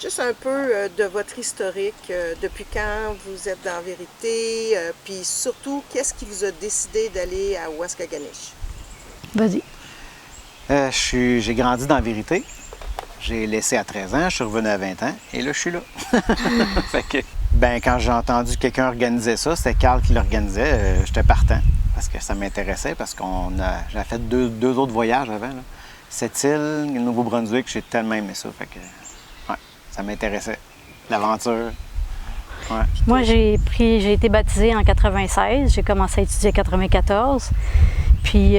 Juste un peu de votre historique, depuis quand vous êtes dans Vérité, puis surtout, qu'est-ce qui vous a décidé d'aller à Waskaganish? Vas-y. J'ai grandi dans Vérité. J'ai laissé à 13 ans, je suis revenu à 20 ans, et là, je suis là. Fait que, quand j'ai entendu quelqu'un organiser ça, c'était Carl qui l'organisait, j'étais partant, parce que ça m'intéressait, parce j'avais fait deux autres voyages avant, là. Sept-Îles, le Nouveau-Brunswick, j'ai tellement aimé ça, fait que, ouais, ça m'intéressait, l'aventure. Ouais. Moi, j'ai été baptisée en 96, j'ai commencé à étudier en 94. Puis,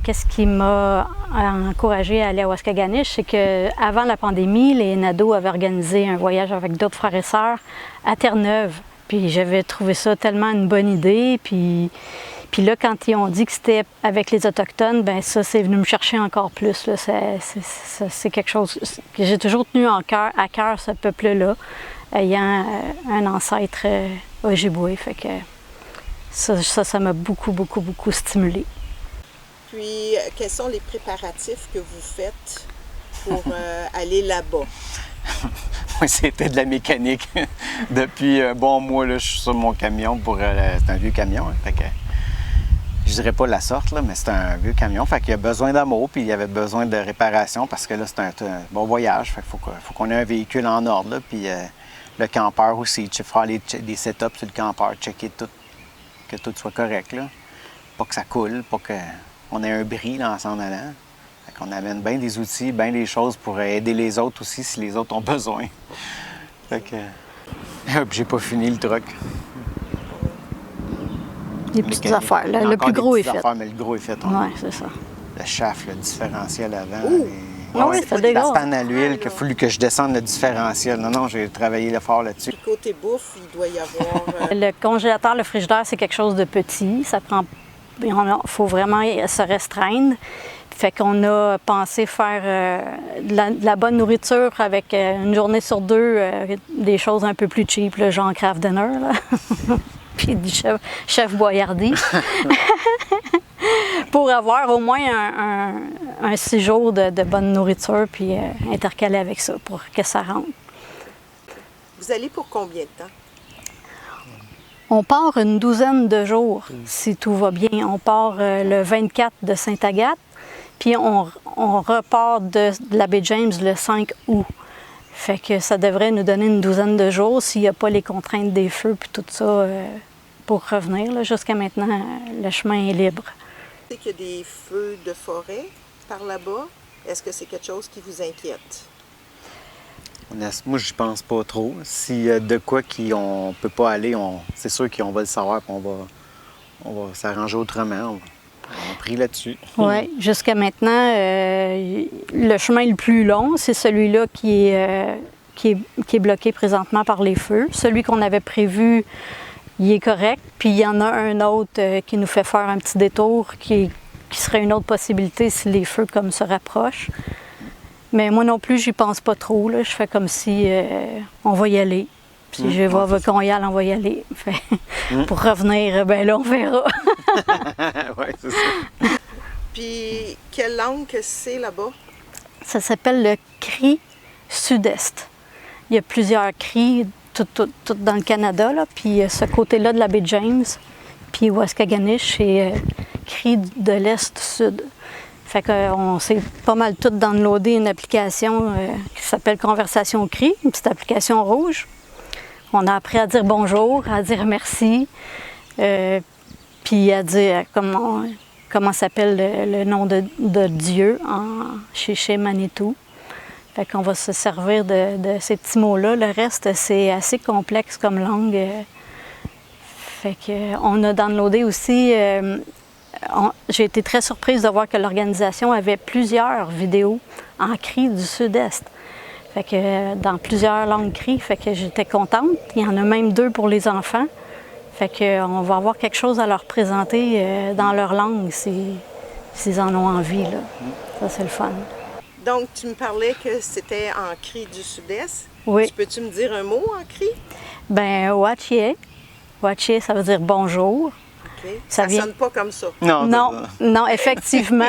qu'est-ce qui m'a encouragée à aller à Waskaganish, c'est qu'avant la pandémie, les NADO avaient organisé un voyage avec d'autres frères et sœurs à Terre-Neuve. Puis, j'avais trouvé ça tellement une bonne idée. Puis là, quand ils ont dit que c'était avec les Autochtones, bien ça, c'est venu me chercher encore plus. Là. C'est quelque chose que j'ai toujours tenu à cœur, ce peuple-là, ayant un ancêtre Ojibwe. Fait que ça m'a beaucoup stimulée. Puis, quels sont les préparatifs que vous faites pour aller là-bas? Oui, c'était de la mécanique. Depuis un bon mois, là, je suis sur mon camion c'est un vieux camion, hein, fait que je dirais pas la sorte, là, mais c'est un vieux camion. Fait qu'il y a besoin d'amour, puis il y avait besoin de réparation parce que là, c'est un bon voyage. Fait qu'il faut qu'on ait un véhicule en ordre, là, puis le campeur aussi, faire des setups sur le campeur, checker tout, que tout soit correct, là. Pas que ça coule, pas qu'on ait un bris là, en s'en allant. Fait qu'on amène bien des outils, bien des choses pour aider les autres aussi si les autres ont besoin. Fait que... j'ai pas fini le truck. Les petites affaires. Le plus gros est fait. Mais le gros est fait. Oui, c'est ça. Le shaft, le différentiel avant. Oui, c'est des la gros. panne à l'huile qu'il a fallu que je descende le différentiel. Non, j'ai travaillé fort là-dessus. Du côté bouffe, il doit y avoir... Le congélateur, le frigidaire, c'est quelque chose de petit. Ça prend... Il faut vraiment se restreindre. Fait qu'on a pensé faire de la bonne nourriture avec une journée sur deux, des choses un peu plus cheap, là, genre craft dinner, là. Puis du chef boyardie. Pour avoir au moins un 6 jours de bonne nourriture, puis intercaler avec ça pour que ça rentre. Vous allez pour combien de temps? On part une douzaine de jours, si tout va bien. On part le 24 de Sainte-Agathe, puis on repart de la baie James le 5 août. Fait que ça devrait nous donner une douzaine de jours s'il n'y a pas les contraintes des feux puis tout ça pour revenir. Jusqu'à maintenant, le chemin est libre. Vous savez qu'il y a des feux de forêt par là-bas. Est-ce que c'est quelque chose qui vous inquiète? Moi, je pense pas trop. S'il y a de quoi qu'on peut pas aller, c'est sûr qu'on va le savoir et on va s'arranger autrement. On prie là-dessus. Oui, jusqu'à maintenant, le chemin le plus long, c'est celui-là qui est bloqué présentement par les feux. Celui qu'on avait prévu, il est correct. Puis il y en a un autre qui nous fait faire un petit détour qui serait une autre possibilité si les feux comme se rapprochent. Mais moi non plus, j'y pense pas trop. Là. Je fais comme si on va y aller. Puis je vais qu'on y aille, on va y aller. Pour revenir, ben là, on verra. Oui, c'est ça. Puis, quelle langue que c'est là-bas? Ça s'appelle le cri sud-est. Il y a plusieurs cris, tout dans le Canada, là. Puis ce côté-là de la baie James, puis Waskaganish, c'est cri de l'est-sud. Fait qu'on s'est pas mal tout downloadé une application qui s'appelle Conversation Cri, une petite application rouge. On a appris à dire bonjour, à dire merci, puis à dire comment s'appelle le nom de Dieu chez Manitou. Fait qu'on va se servir de ces petits mots-là. Le reste, c'est assez complexe comme langue. Fait qu'on a downloadé aussi... j'ai été très surprise de voir que l'organisation avait plusieurs vidéos en cri du sud-est. Fait que dans plusieurs langues cri, fait que j'étais contente. Il y en a même 2 pour les enfants. Fait qu'on va avoir quelque chose à leur présenter dans leur langue s'ils en ont envie, là. Ça, c'est le fun. Donc, tu me parlais que c'était en cri du sud-est. Oui. Peux-tu me dire un mot en cri? Ben, Watchie. Watchie, ça veut dire bonjour. OK. Ça Ça vient- sonne pas comme ça. Non, Non, non, effectivement,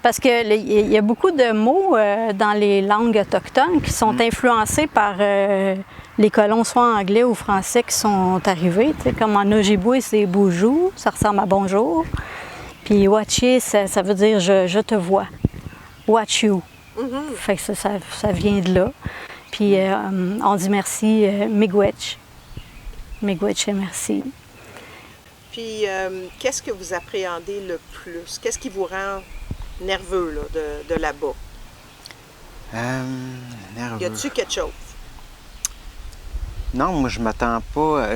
parce qu'il y a beaucoup de mots dans les langues autochtones qui sont influencés par les colons, soit anglais ou français, qui sont arrivés. Tu sais, comme en Ojibwe, c'est boujou, ça ressemble à bonjour. Puis watcher, ça veut dire je te vois. Watch you. Fait que ça vient de là. Puis on dit merci, miigwech. Miigwech et merci. Puis, qu'est-ce que vous appréhendez le plus? Qu'est-ce qui vous rend nerveux là, de là-bas? Nerveux. Y a-t-il quelque chose? Non, moi, je m'attends pas.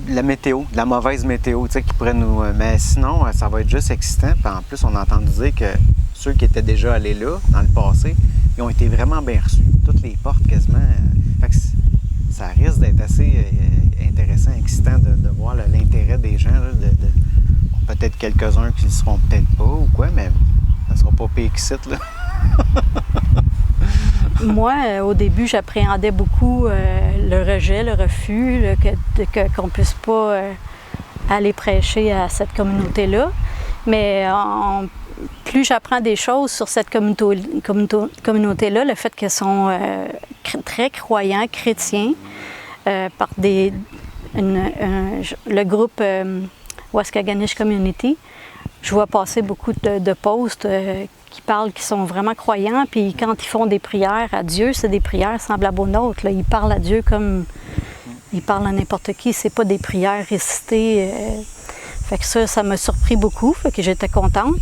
La météo, de la mauvaise météo, tu sais, qui pourrait nous. Mais sinon, ça va être juste excitant. Puis en plus, on a entendu dire que ceux qui étaient déjà allés là, dans le passé, ils ont été vraiment bien reçus. Toutes les portes, quasiment. Fait que ça risque d'être assez intéressant, excitant de voir l'intérêt des gens. Là, peut-être quelques-uns qui ne le seront peut-être pas ou quoi, mais ça sera pas pire qu'ici, là. Moi, au début, j'appréhendais beaucoup le rejet, le refus, qu'on ne puisse pas aller prêcher à cette communauté-là. Mais plus j'apprends des choses sur cette communauté-là, le fait qu'elles sont très croyants, chrétiens, par le groupe Waskaganish Community, je vois passer beaucoup de posts qui parlent, qui sont vraiment croyants, puis quand ils font des prières à Dieu, c'est des prières semblables aux nôtres. Là. Ils parlent à Dieu comme ils parlent à n'importe qui, c'est pas des prières récitées. Fait que ça m'a surpris beaucoup, fait que j'étais contente.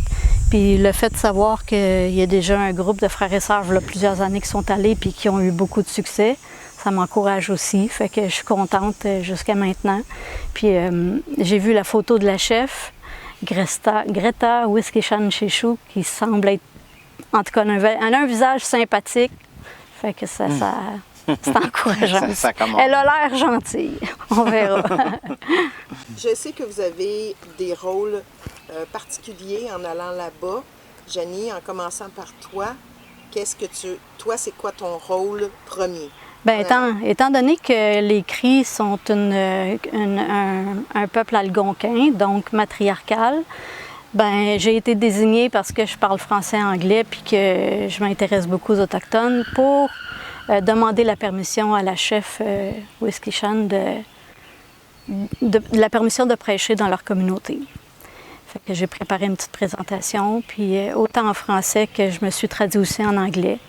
Puis le fait de savoir qu'il y a déjà un groupe de frères et sœurs, là, plusieurs années qui sont allés puis qui ont eu beaucoup de succès, ça m'encourage aussi, fait que je suis contente jusqu'à maintenant. Puis j'ai vu la photo de la chef, Greta Wiskishan-Chechou, qui semble être, en tout cas, elle a un visage sympathique. Fait que c'est encourageant. Ça commence. Elle a l'air gentille. On verra. Je sais que vous avez des rôles particuliers en allant là-bas. Jenny, en commençant par toi, toi, c'est quoi ton rôle premier? Bien, étant donné que les Cris sont un peuple algonquin, donc matriarcal, ben j'ai été désignée parce que je parle français et anglais puis que je m'intéresse beaucoup aux Autochtones pour demander la permission à la chef Wiskishan de la permission de prêcher dans leur communauté. Fait que j'ai préparé une petite présentation, puis autant en français que je me suis traduit aussi en anglais.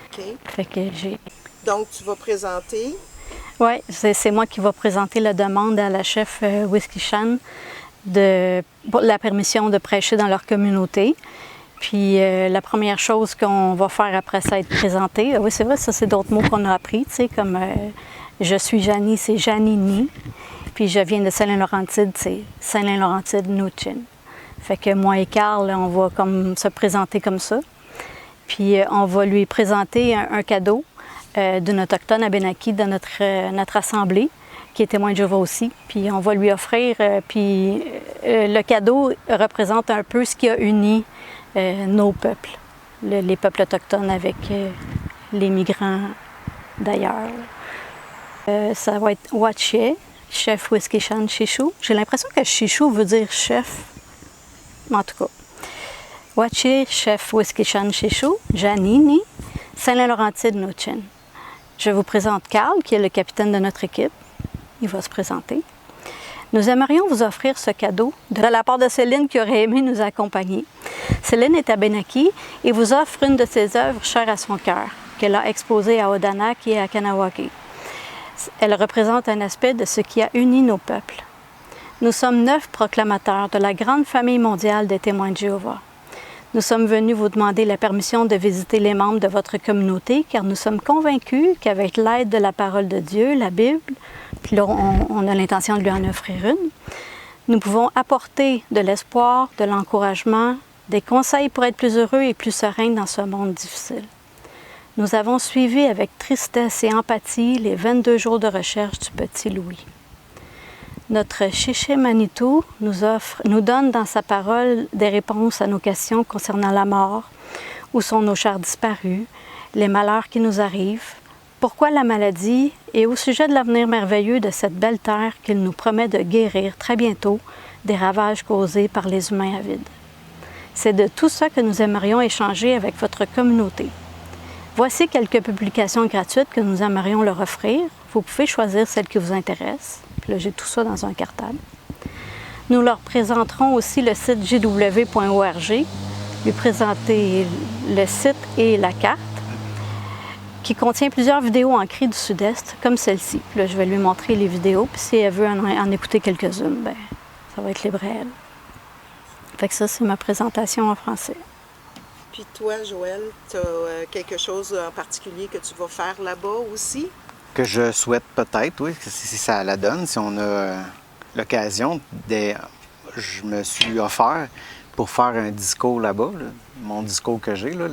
OK. Fait que j'ai... Donc, tu vas présenter. Oui, c'est moi qui vais présenter la demande à la chef Wiskishan de la permission de prêcher dans leur communauté. Puis la première chose qu'on va faire après ça être présenté, oui, c'est vrai, ça c'est d'autres mots qu'on a appris, tu sais, comme je suis Janie, c'est Janini. Puis je viens de Saint-Laurentide, c'est Saint-Laurentide Nuchin. Fait que moi et Carl, on va comme se présenter comme ça. Puis on va lui présenter un cadeau d'une autochtone Abénaki de notre assemblée, qui est témoin de Jéhovah aussi. Puis on va lui offrir, le cadeau représente un peu ce qui a uni nos peuples, les peuples autochtones avec les migrants d'ailleurs. Ça va être Watché, chef Wiskishan-Chechou. J'ai l'impression que Chechou veut dire chef, en tout cas. Watché, chef Wiskishan-Chechou, Janini, Saint-Laurentide Nuchin. Je vous présente Carl, qui est le capitaine de notre équipe. Il va se présenter. Nous aimerions vous offrir ce cadeau de la part de Céline qui aurait aimé nous accompagner. Céline est Abénaki et vous offre une de ses œuvres chères à son cœur, qu'elle a exposée à Odanak et à Kanawake. Elle représente un aspect de ce qui a uni nos peuples. Nous sommes 9 proclamateurs de la grande famille mondiale des témoins de Jéhovah. Nous sommes venus vous demander la permission de visiter les membres de votre communauté car nous sommes convaincus qu'avec l'aide de la parole de Dieu, la Bible, puis là on a l'intention de lui en offrir une, nous pouvons apporter de l'espoir, de l'encouragement, des conseils pour être plus heureux et plus sereins dans ce monde difficile. Nous avons suivi avec tristesse et empathie les 22 jours de recherche du petit Louis. Notre Chiché Manitou nous donne dans sa parole des réponses à nos questions concernant la mort, où sont nos chers disparus, les malheurs qui nous arrivent, Pourquoi la maladie et au sujet de l'avenir merveilleux de cette belle terre qu'il nous promet de guérir très bientôt des ravages causés par les humains avides. C'est de tout ça que nous aimerions échanger avec votre communauté. Voici quelques publications gratuites que nous aimerions leur offrir. Vous pouvez choisir celle qui vous intéresse. Puis là, j'ai tout ça dans un cartable. Nous leur présenterons aussi le site jw.org, lui présenter le site et la carte, qui contient plusieurs vidéos en cri du Sud-Est, comme celle-ci. Puis là, je vais lui montrer les vidéos, puis si elle veut en écouter quelques-unes, bien, ça va être libre à elle. Fait que ça, c'est ma présentation en français. Puis toi, Joël, tu as quelque chose en particulier que tu vas faire là-bas aussi? Que je souhaite peut-être, oui, si ça la donne, si on a l'occasion. Je me suis offert pour faire un discours là-bas, là, mon discours que j'ai, là,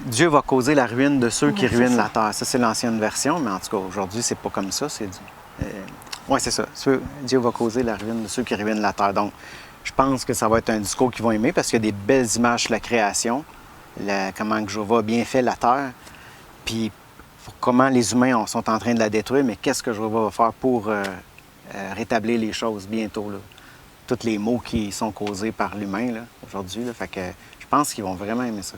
Dieu va causer la ruine de ceux qui ruinent la terre. Ça, c'est l'ancienne version, mais en tout cas, aujourd'hui, c'est pas comme ça. Oui, c'est ça. Dieu va causer la ruine de ceux qui ruinent la terre. Donc, je pense que ça va être un discours qu'ils vont aimer parce qu'il y a des belles images de la création, comment que Jéhovah a bien fait la terre, puis comment les humains sont en train de la détruire, mais qu'est-ce que Jéhovah va faire pour rétablir les choses bientôt, là. Tous les maux qui sont causés par l'humain, là, aujourd'hui, là. Fait que je pense qu'ils vont vraiment aimer ça.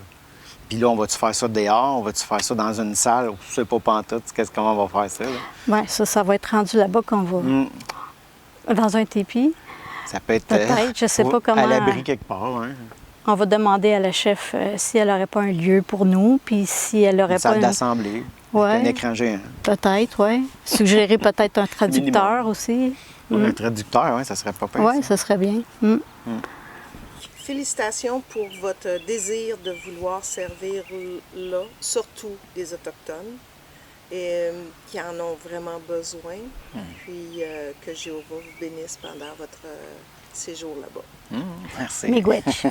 Puis là, on va-tu faire ça dehors? On va-tu faire ça dans une salle? Je sais pas pantoute, comment on va faire ça, là? Oui, ça va être rendu là-bas qu'on va. Dans un tépi. Ça peut être peut-être, je sais pas comment. À l'abri quelque part, hein. On va demander à la chef si elle n'aurait pas un lieu pour nous, puis si elle n'aurait pas une salle d'assemblée, avec un écran géant. Peut-être, oui. Suggérer peut-être un traducteur aussi. Un traducteur, oui, ça serait pas pire. Oui, ça serait bien. Félicitations pour votre désir de vouloir servir là, surtout des Autochtones, et qui en ont vraiment besoin, puis que Jéhovah vous bénisse pendant votre séjour là-bas. Merci. Miigwech.